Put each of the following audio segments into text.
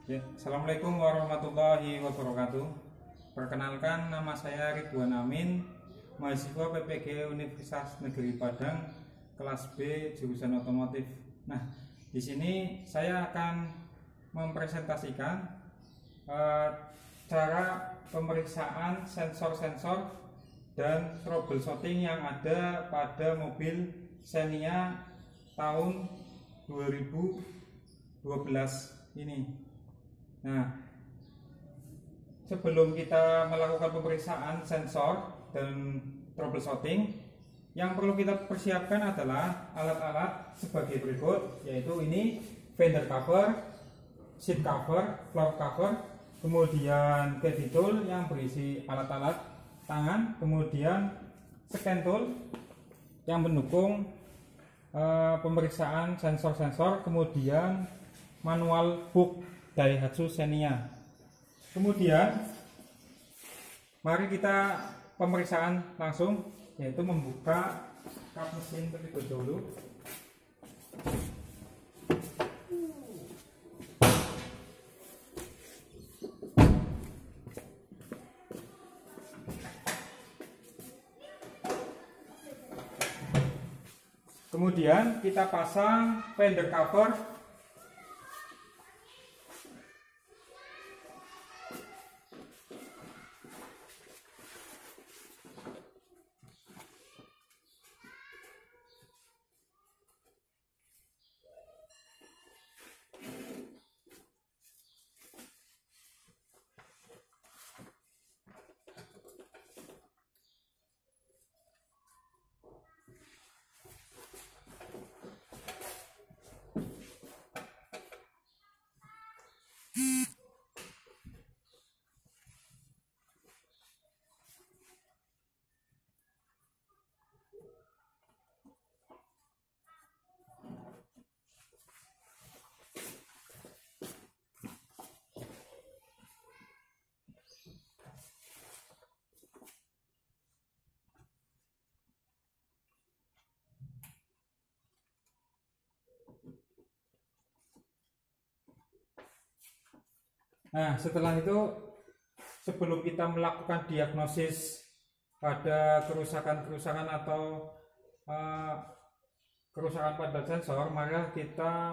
Ya, Assalamualaikum warahmatullahi wabarakatuh. Perkenalkan, nama saya Ridwan Amin, mahasiswa PPG Universitas Negeri Padang, kelas B jurusan otomotif. Nah, di sini saya akan mempresentasikan cara pemeriksaan sensor-sensor dan troubleshooting yang ada pada mobil Xenia tahun 2012 ini. Nah, sebelum kita melakukan pemeriksaan sensor dan troubleshooting, yang perlu kita persiapkan adalah alat-alat sebagai berikut, yaitu ini fender cover, seat cover, floor cover, kemudian caddy tool yang berisi alat-alat tangan, kemudian scan tool yang mendukung pemeriksaan sensor-sensor, kemudian manual book Daihatsu Xenia. Kemudian mari kita pemeriksaan langsung, yaitu membuka kap mesin terlebih dahulu. Kemudian kita pasang fender cover. Nah, setelah itu, sebelum kita melakukan diagnosis pada kerusakan-kerusakan atau kerusakan pada sensor, maka kita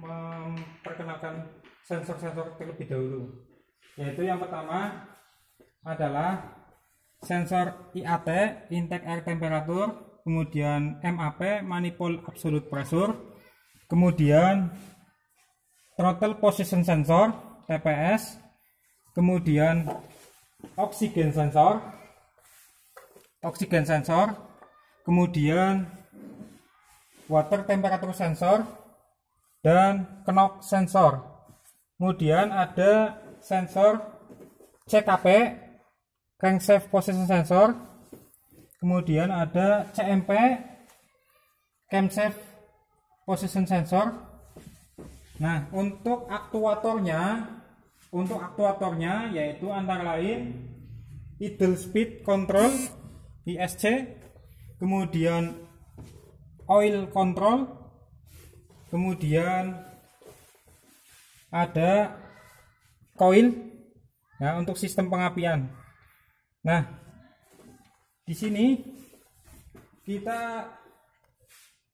memperkenalkan sensor-sensor terlebih dahulu. Yaitu yang pertama adalah sensor IAT, intake air temperature, kemudian MAP, manifold absolute pressure, kemudian throttle position sensor TPS, kemudian oksigen sensor, kemudian water temperature sensor, dan knock sensor. Kemudian ada sensor CKP, crankshaft position sensor, kemudian ada CMP, camshaft position sensor. Nah, untuk aktuatornya yaitu antara lain idle speed control ISC, kemudian oil control, kemudian ada coil ya untuk sistem pengapian. Nah, di sini kita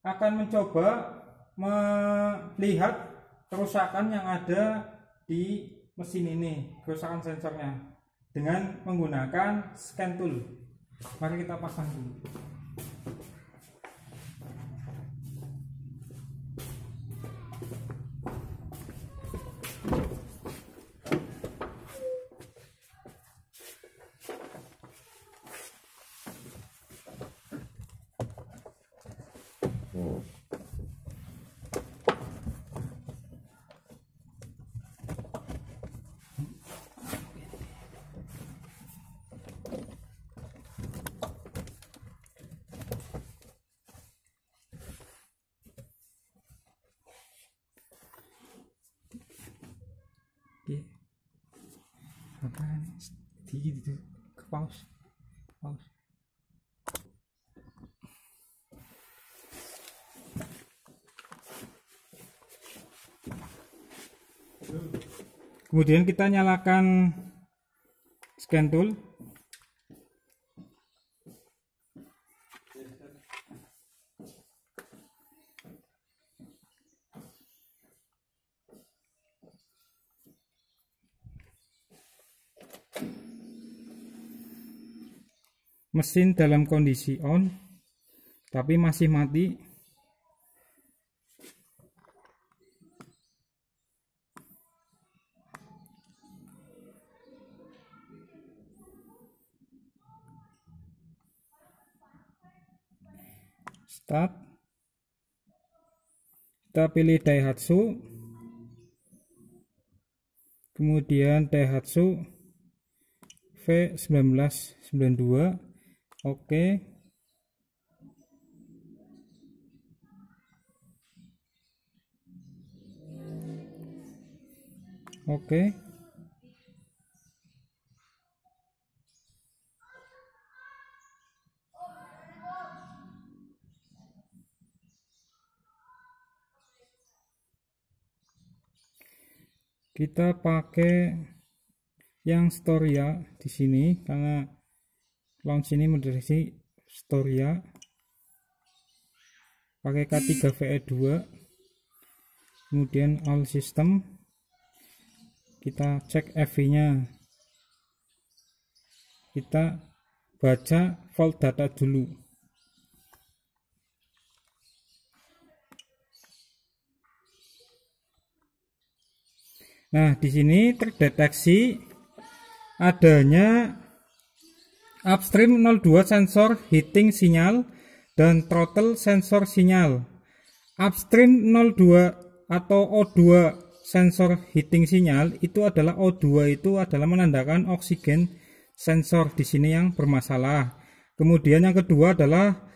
akan mencoba melihat kerusakan yang ada di mesin ini, kerusakan sensornya, dengan menggunakan scan tool. Mari kita pasang dulu. Oke, apaan sedikit itu ke pause. Kemudian kita nyalakan scan tool. Mesin dalam kondisi on, tapi masih mati. Start. Kita pilih Daihatsu, kemudian Daihatsu V1992. Oke. Oke. Kita pakai yang Storia di sini karena launch ini mendeteksi Storia. Pakai K3VE2. Kemudian all system. Kita cek FV-nya. Kita baca fault data dulu. Nah, di sini terdeteksi adanya upstream 02 sensor heating sinyal dan throttle sensor sinyal. Upstream 02 atau O2 sensor heating sinyal itu adalah O2 itu adalah menandakan oksigen sensor di sini yang bermasalah. Kemudian yang kedua adalah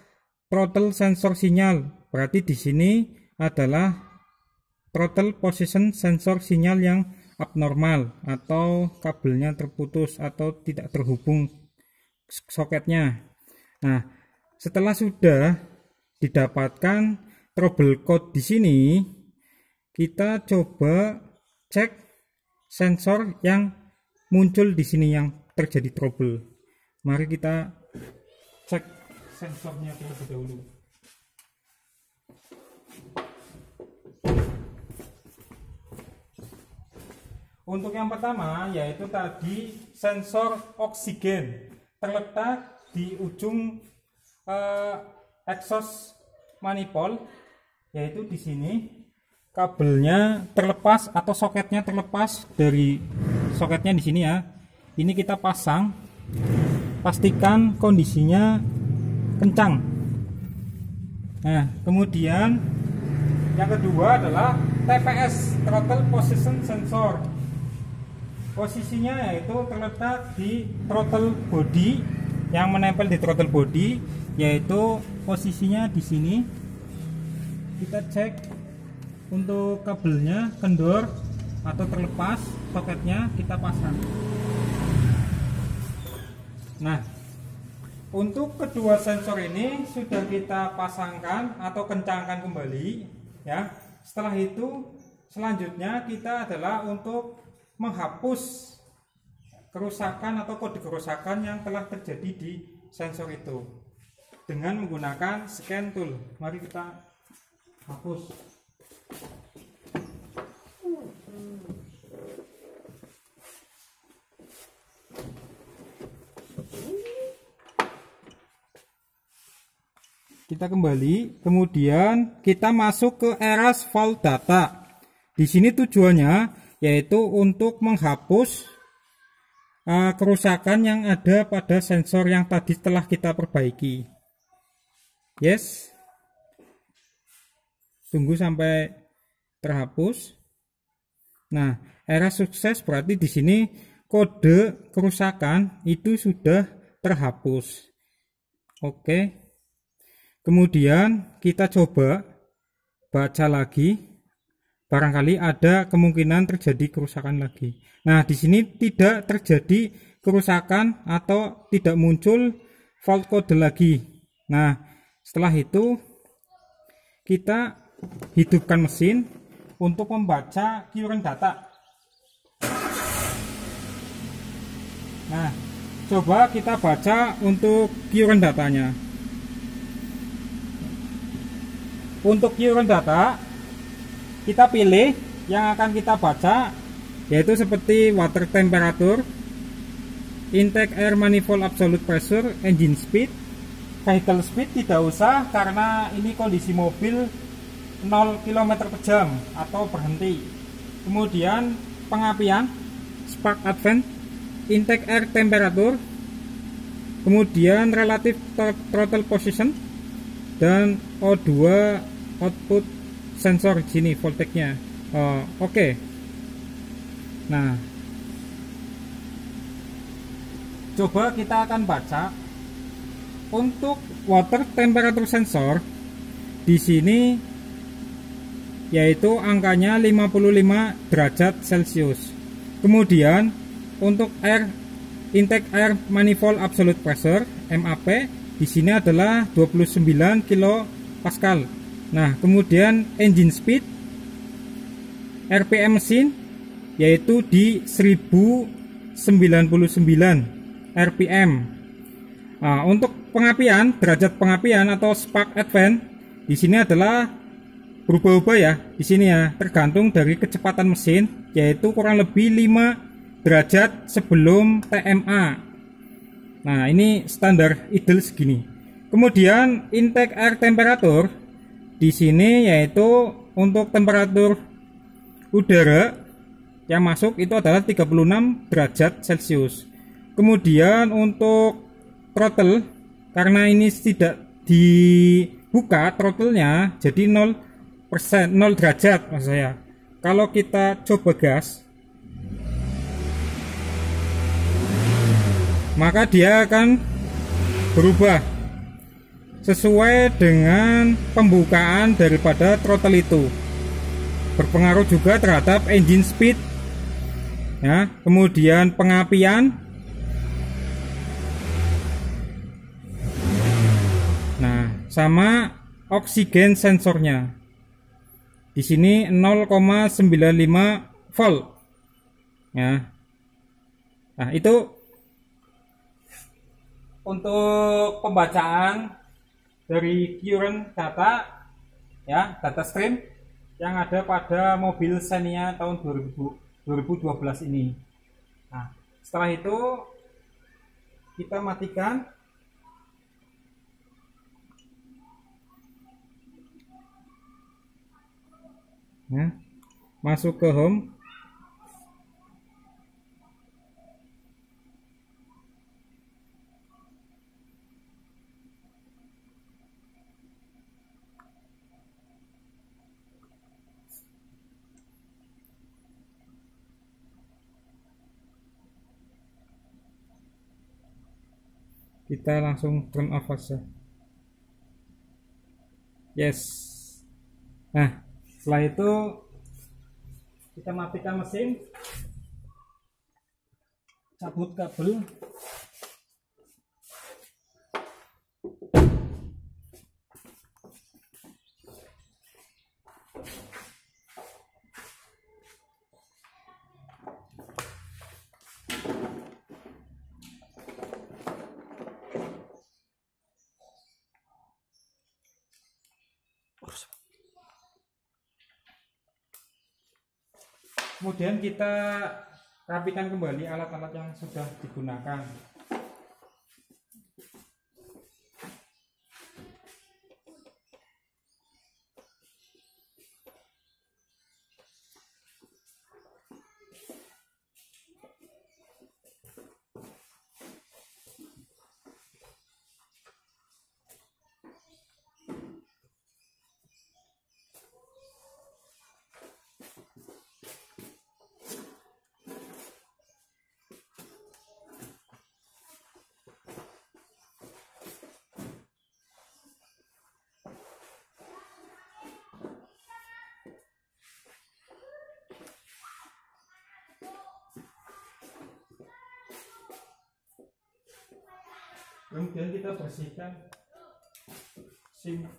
throttle sensor sinyal. Berarti di sini adalah throttle position sensor sinyal yang abnormal atau kabelnya terputus atau tidak terhubung soketnya. Nah, setelah sudah didapatkan trouble code di sini, kita coba cek sensor yang muncul di sini yang terjadi trouble. Mari kita cek sensornya terlebih dahulu. Untuk yang pertama yaitu tadi sensor oksigen terletak di ujung exhaust manifold, yaitu di sini kabelnya terlepas atau soketnya terlepas dari soketnya di sini ya. Ini kita pasang, pastikan kondisinya kencang. Nah, kemudian yang kedua adalah TPS, throttle position sensor. Posisinya yaitu terletak di throttle body, yang menempel di throttle body, yaitu posisinya di sini. Kita cek untuk kabelnya kendor atau terlepas, soketnya kita pasang. Nah, untuk kedua sensor ini sudah kita pasangkan atau kencangkan kembali ya. Setelah itu selanjutnya kita adalah untuk menghapus kerusakan atau kode kerusakan yang telah terjadi di sensor itu dengan menggunakan scan tool. Mari kita hapus. Kita kembali, kemudian kita masuk ke erase fault data. Di sini tujuannya yaitu untuk menghapus kerusakan yang ada pada sensor yang tadi telah kita perbaiki. Yes. Tunggu sampai terhapus. Nah, erase sukses berarti di sini kode kerusakan itu sudah terhapus. Oke. Kemudian kita coba baca lagi. Barangkali ada kemungkinan terjadi kerusakan lagi. Nah, di sini tidak terjadi kerusakan atau tidak muncul fault code lagi. Nah, setelah itu kita hidupkan mesin untuk membaca current data. Nah, coba kita baca untuk current datanya. Untuk current data, kita pilih yang akan kita baca, yaitu seperti water temperature, intake air manifold absolute pressure, engine speed, vehicle speed tidak usah karena ini kondisi mobil 0 km per jam atau berhenti. Kemudian pengapian, spark advance, intake air temperature, kemudian relative throttle position, dan O2 output sensor sini voltage-nya. Oke. Nah, coba kita akan baca untuk water temperature sensor di sini, yaitu angkanya 55 derajat Celcius. Kemudian untuk intake air manifold absolute pressure MAP di sini adalah 29 kilopascal. Nah, kemudian engine speed RPM mesin yaitu di 1099 RPM. Nah, untuk pengapian, derajat pengapian atau spark advance di sini adalah berubah-ubah ya. Di sini ya, tergantung dari kecepatan mesin, yaitu kurang lebih 5 derajat sebelum TMA. Nah, ini standar ideal segini. Kemudian intake air temperature di sini yaitu untuk temperatur udara yang masuk itu adalah 36 derajat Celcius. Kemudian untuk throttle, karena ini tidak dibuka throttle-nya, jadi 0%, 0 derajat maksud saya. Kalau kita coba gas, maka dia akan berubah sesuai dengan pembukaan daripada throttle itu. Berpengaruh juga terhadap engine speed ya, kemudian pengapian. Nah, sama oksigen sensornya. Di sini 0,95 volt. Ya. Nah, itu untuk pembacaan dari current data ya, data stream yang ada pada mobil Xenia tahun 2012 ini. Nah, setelah itu kita matikan. Nah, masuk ke home. Kita langsung turn off saja. Yes. Nah, setelah itu kita matikan mesin, cabut kabel, kemudian kita rapikan kembali alat-alat yang sudah digunakan. Kemudian kita bersihkan SIM.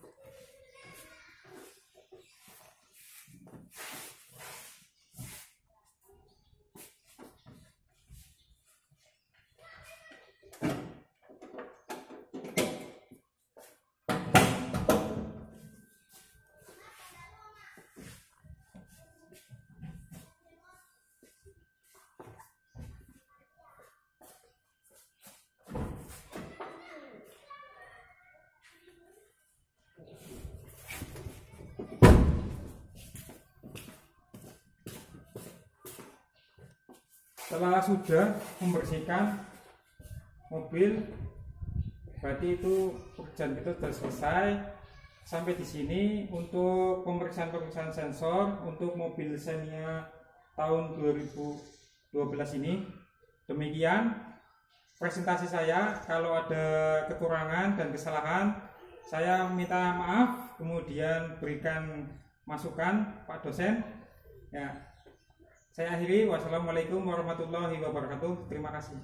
Setelah sudah membersihkan mobil, berarti itu pekerjaan kita sudah selesai. Sampai di sini untuk pemeriksaan sensor untuk mobil Xenia tahun 2012 ini. Demikian presentasi saya. Kalau ada kekurangan dan kesalahan, saya minta maaf, kemudian berikan masukan Pak dosen. Ya, saya akhiri. Wassalamualaikum warahmatullahi wabarakatuh. Terima kasih.